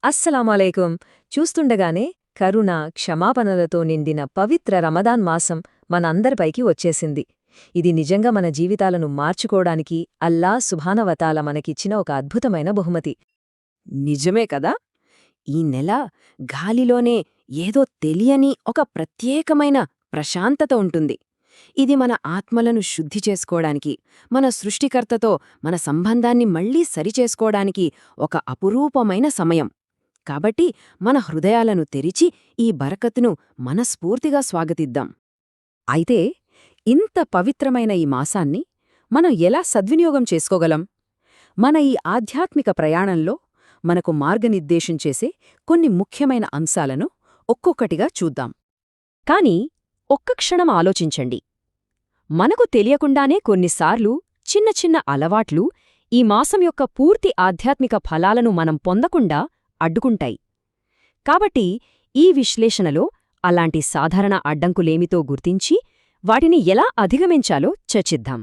అస్సలామలైకుం. చూస్తుండగానే కరుణ, క్షమాపణలతో నిండిన పవిత్ర రమదాన్ మాసం మనందరిపైకి వచ్చేసింది. ఇది నిజంగా మన జీవితాలను మార్చుకోవడానికి అల్లా సుబ్హానవతాల మనకిచ్చిన ఒక అద్భుతమైన బహుమతి. నిజమే కదా! ఈ నెల గాలిలోనే ఏదో తెలియని ఒక ప్రత్యేకమైన ప్రశాంతత ఉంటుంది. ఇది మన ఆత్మలను శుద్ధి చేసుకోవడానికి, మన సృష్టికర్తతో మన సంబంధాన్ని మళ్లీ సరిచేసుకోవడానికి ఒక అపురూపమైన సమయం. కాబట్టి మన హృదయాలను తెరిచి ఈ బరకత్తును మనస్ఫూర్తిగా స్వాగతిద్దాం. అయితే ఇంత పవిత్రమైన ఈ మాసాన్ని మనం ఎలా సద్వినియోగం చేసుకోగలం? మన ఈ ఆధ్యాత్మిక ప్రయాణంలో మనకు మార్గనిర్దేశం చేసే కొన్ని ముఖ్యమైన అంశాలను ఒక్కొక్కటిగా చూద్దాం. కాని ఒక్క క్షణం ఆలోచించండి. మనకు తెలియకుండానే కొన్నిసార్లు చిన్న చిన్న అలవాట్లు ఈ మాసం యొక్క పూర్తి ఆధ్యాత్మిక ఫలాలను మనం పొందకుండా అడ్డుకుంటాయి. కాబట్టి ఈ విశ్లేషణలో అలాంటి సాధారణ అడ్డంకులేమితో గుర్తించి వాటిని ఎలా అధిగమించాలో చర్చిద్దాం.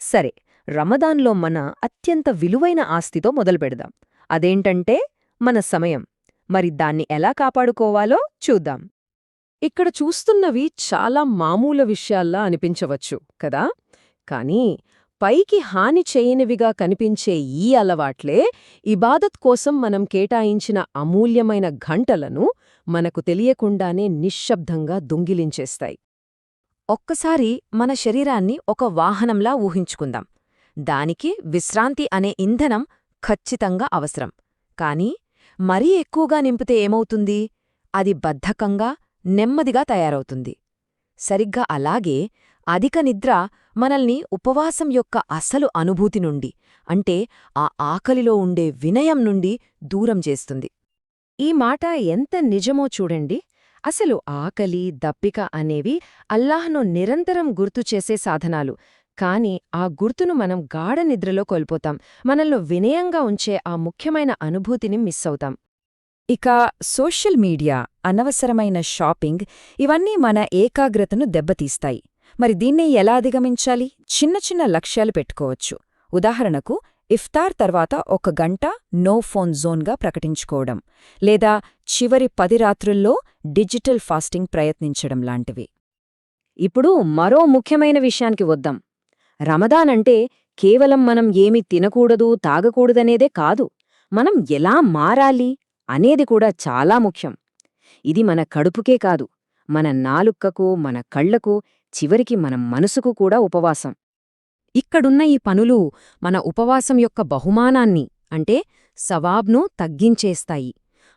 సరే, రమదాన్లో మన అత్యంత విలువైన ఆస్తితో మొదలుపెడదాం. అదేంటంటే మన సమయం. మరి దాన్ని ఎలా కాపాడుకోవాలో చూద్దాం. ఇక్కడ చూస్తున్నవి చాలా మామూలు విషయాల్లా అనిపించవచ్చు కదా, కానీ పైకి హాని చేయనివిగా కనిపించే ఈ అలవాట్లే ఇబాదత్ కోసం మనం కేటాయించిన అమూల్యమైన గంటలను మనకు తెలియకుండానే నిశ్శబ్దంగా దొంగిలించేస్తాయి. ఒక్కసారి మన శరీరాన్ని ఒక వాహనంలా ఊహించుకుందాం. దానికి విశ్రాంతి అనే ఇంధనం ఖచ్చితంగా అవసరం. కాని మరీ ఎక్కువగా నింపితే ఏమవుతుంది? అది బద్ధకంగా, నెమ్మదిగా తయారవుతుంది. సరిగ్గా అలాగే అధిక నిద్ర మనల్ని ఉపవాసం యొక్క అసలు అనుభూతి నుండి, అంటే ఆ ఆకలిలో ఉండే వినయం నుండి దూరం చేస్తుంది. ఈ మాట ఎంత నిజమో చూడండి. అసలు ఆకలి, దప్పిక అనేవి అల్లాహ్ను నిరంతరం గుర్తుచేసే సాధనాలు. కాని ఆ గుర్తును మనం గాఢ నిద్రలో కోల్పోతాం. మనల్ని వినయంగా ఉంచే ఆ ముఖ్యమైన అనుభూతిని మిస్ అవుతాం. ఇక సోషల్ మీడియా, అనవసరమైన షాపింగ్ ఇవన్నీ మన ఏకాగ్రతను దెబ్బతీస్తాయి. మరి దీన్ని ఎలా అధిగమించాలి? చిన్న చిన్న లక్ష్యాలు పెట్టుకోవచ్చు. ఉదాహరణకు, ఇఫ్తార్ తర్వాత 1 గంట నో ఫోన్ జోన్గా ప్రకటించుకోవడం, లేదా చివరి 10 రాత్రుల్లో డిజిటల్ ఫాస్టింగ్ ప్రయత్నించడం లాంటివి. ఇప్పుడు మరో ముఖ్యమైన విషయానికి వద్దాం. రమదాన్ అంటే కేవలం మనం ఏమి తినకూడదు, తాగకూడదనేదే కాదు, మనం ఎలా మారాలి అనేది కూడా చాలా ముఖ్యం. ఇది మన కడుపుకే కాదు, మన నాలుకకు, మన కళ్లకు, చివరికి మన మనసుకు కూడా ఉపవాసం. ఇక్కడున్న ఈ పనులు మన ఉపవాసం యొక్క బహుమానాన్ని, అంటే సవాబ్ను తగ్గించేస్తాయి.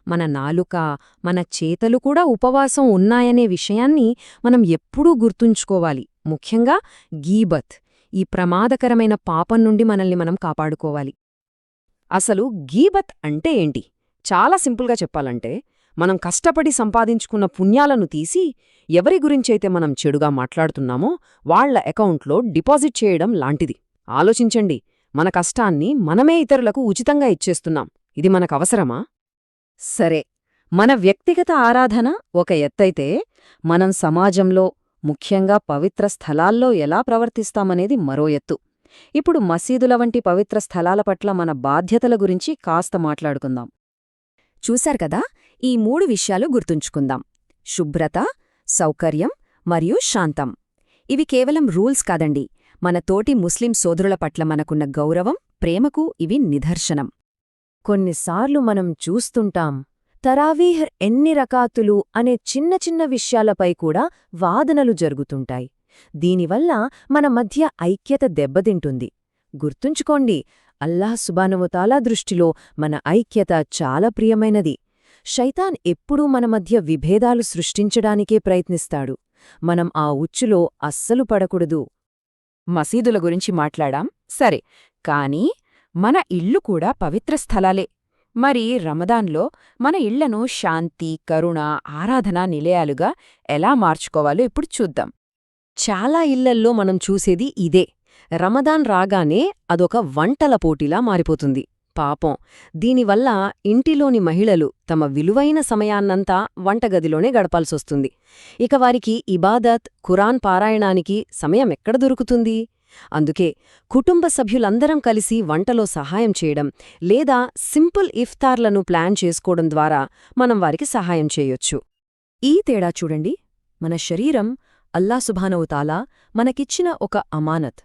మన నాలుక, మన చేతలు కూడా ఉపవాసం ఉన్నాయనే విషయాన్ని మనం ఎప్పుడూ గుర్తుంచుకోవాలి. ముఖ్యంగా గీబత్, ఈ ప్రమాదకరమైన పాపం నుండి మనల్ని మనం కాపాడుకోవాలి. అసలు గీబత్ అంటే ఏంటి? చాలా సింపుల్గా చెప్పాలంటే, మనం కష్టపడి సంపాదించుకున్న పుణ్యాలను తీసి ఎవరి గురించైతే మనం చెడుగా మాట్లాడుతున్నామో వాళ్ల అకౌంట్లో డిపాజిట్ చేయడం లాంటిది. ఆలోచించండి, మన కష్టాన్ని మనమే ఇతరులకు ఉచితంగా ఇచ్చేస్తున్నాం. ఇది మనకవసరమా? సరే, మన వ్యక్తిగత ఆరాధన ఒక ఎత్తైతే, మనం సమాజంలో, ముఖ్యంగా పవిత్ర స్థలాల్లో ఎలా ప్రవర్తిస్తామనేది మరో ఎత్తు. ఇప్పుడు మసీదుల వంటి పవిత్ర స్థలాల పట్ల మన బాధ్యతల గురించి కాస్త మాట్లాడుకుందాం. చూశారు కదా, ఈ 3 విషయాలు గుర్తుంచుకుందాం: శుభ్రత, సౌకర్యం మరియు శాంతం. ఇవి కేవలం రూల్స్ కాదండి, మన తోటి ముస్లిం సోదరుల పట్ల మనకున్న గౌరవం, ప్రేమకు ఇవి నిదర్శనం. కొన్నిసార్లు మనం చూస్తుంటాం, తరావీహ్ ఎన్ని రకాతులు అనే చిన్న చిన్న విషయాలపై కూడా వాదనలు జరుగుతుంటాయి. దీనివల్ల మన మధ్య ఐక్యత దెబ్బతింటుంది. గుర్తుంచుకోండి, అల్లాహ్ సుబ్హానహువతాలా దృష్టిలో మన ఐక్యత చాలా ప్రియమైనది. శైతాన్ ఎప్పుడూ మన మధ్య విభేదాలు సృష్టించడానికే ప్రయత్నిస్తాడు. మనం ఆ ఉచ్చులో అస్సలు పడకూడదు. మసీదుల గురించి మాట్లాడాం, సరే, కానీ మన ఇళ్ళు కూడా పవిత్ర స్థలాలే. మరి రమదాన్లో మన ఇళ్లను శాంతి, కరుణ, ఆరాధనా నిలయాలుగా ఎలా మార్చుకోవాలో ఇప్పుడు చూద్దాం. చాలా ఇళ్లల్లో మనం చూసేది ఇదే. రమదాన్ రాగానే అదొక వంటల పోటీలా మారిపోతుంది. పాపం, దీనివల్ల ఇంటిలోని మహిళలు తమ విలువైన సమయాన్నంతా వంటగదిలోనే గడపాల్సొస్తుంది. ఇక వారికి ఇబాదత్, ఖురాన్ పారాయణానికి సమయం ఎక్కడ దొరుకుతుంది? అందుకే కుటుంబ సభ్యులందరం కలిసి వంటలో సహాయం చేయడం లేదా సింపుల్ ఇఫ్తార్లను ప్లాన్ చేసుకోవడం ద్వారా మనం వారికి సహాయం చేయొచ్చు. ఈ తేడా చూడండి, మన శరీరం అల్లా సుబ్హానహుతాలా మనకిచ్చిన ఒక అమానత్.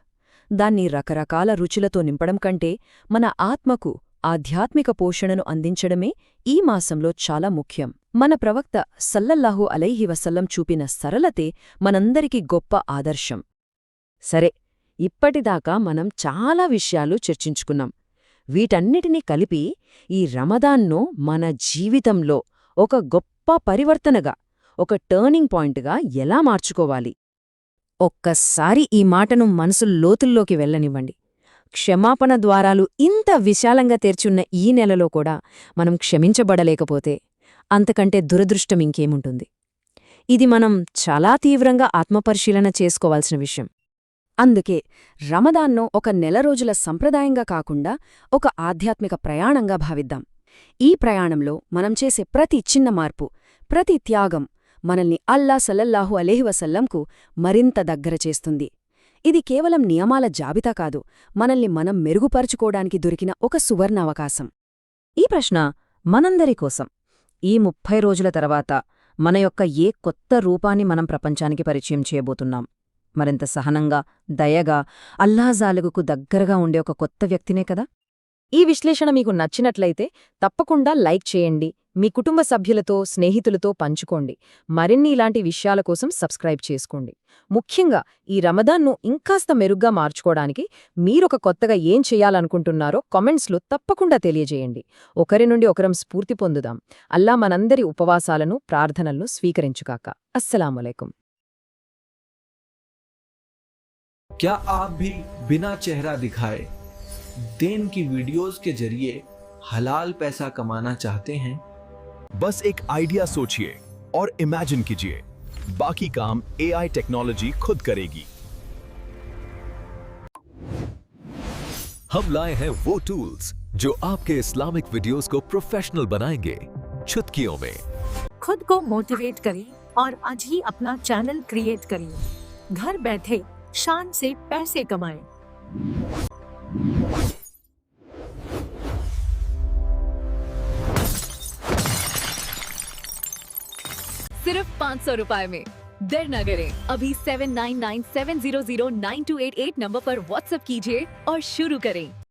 దాన్ని రకరకాల రుచులతో నింపడం కంటే మన ఆత్మకు ఆధ్యాత్మిక పోషణను అందించడమే ఈ మాసంలో చాలా ముఖ్యం. మన ప్రవక్త సల్లల్లాహు అలైహి వసల్లం చూపిన సరళతే మనందరికీ గొప్ప ఆదర్శం. సరే, ఇప్పటిదాకా మనం చాలా విషయాలు చర్చించుకున్నాం. వీటన్నిటినీ కలిపి ఈ రమదాన్ను మన జీవితంలో ఒక గొప్ప పరివర్తనగా, ఒక టర్నింగ్ పాయింట్గా ఎలా మార్చుకోవాలి? ఒక్కసారి ఈ మాటను మనసు లోతుల్లోకి వెళ్ళనివ్వండి. క్షమాపణ ద్వారాలు ఇంత విశాలంగా తెర్చున్న ఈ నెలలో కూడా మనం క్షమించబడలేకపోతే అంతకంటే దురదృష్టం ఇంకేముంటుంది? ఇది మనం చాలా తీవ్రంగా ఆత్మపరిశీలన చేసుకోవాల్సిన విషయం. అందుకే రమదాన్ను ఒక నెల రోజుల సంప్రదాయంగా కాకుండా ఒక ఆధ్యాత్మిక ప్రయాణంగా భావిద్దాం. ఈ ప్రయాణంలో మనం చేసే ప్రతి చిన్న మార్పు, ప్రతి త్యాగం మనల్ని అల్లా సల్లల్లాహు అలైహి వసల్లంకు మరింత దగ్గర చేస్తుంది. ఇది కేవలం నియమాల జాబితా కాదు, మనల్ని మనం మెరుగుపరుచుకోవడానికి దొరికిన ఒక సువర్ణ అవకాశం. ఈ ప్రశ్న మనందరి కోసం. ఈ 30 రోజుల తర్వాత మన యొక్క ఏ కొత్త రూపాన్ని మనం ప్రపంచానికి పరిచయం చేయబోతున్నాం? మరింత సహనంగా, దయగా, అల్లాహ్జాలుగుకు దగ్గరగా ఉండే ఒక కొత్త వ్యక్తినే కదా? ఈ విశ్లేషణ మీకు నచ్చినట్లయితే తప్పకుండా లైక్ చేయండి, మీ కుటుంబ సభ్యులతో, స్నేహితులతో పంచుకోండి. మరిన్ని ఇలాంటి విషయాల కోసం సబ్స్క్రైబ్ చేసుకోండి. ముఖ్యంగా ఈ రమదాన్ను ఇంకాస్త మెరుగ్గా మార్చుకోవడానికి మీరొక కొత్తగా ఏం చేయాలనుకుంటున్నారో కామెంట్స్లో తప్పకుండా తెలియజేయండి. ఒకరి నుండి ఒకరం స్ఫూర్తి పొందుదాం. అల్లా మనందరి ఉపవాసాలను, ప్రార్థనలను స్వీకరించుగాక. అస్సలాముఅలైకుం. क्या आप भी बिना चेहरा दिखाए देन की वीडियोस के जरिए हलाल पैसा कमाना चाहते हैं? बस एक आइडिया सोचिए और इमेजिन कीजिए, बाकी काम एआई टेक्नोलॉजी खुद करेगी। हम लाए हैं वो टूल्स जो आपके इस्लामिक वीडियोस को प्रोफेशनल बनाएंगे, चुटकियों में। खुद को मोटिवेट करें और आज ही अपना चैनल क्रिएट करिए। घर बैठे शान से पैसे कमाएं। सिर्फ 500 रुपए में। देर न करें, अभी 7997009288 नंबर पर व्हाट्सएप कीजिए और शुरू करें।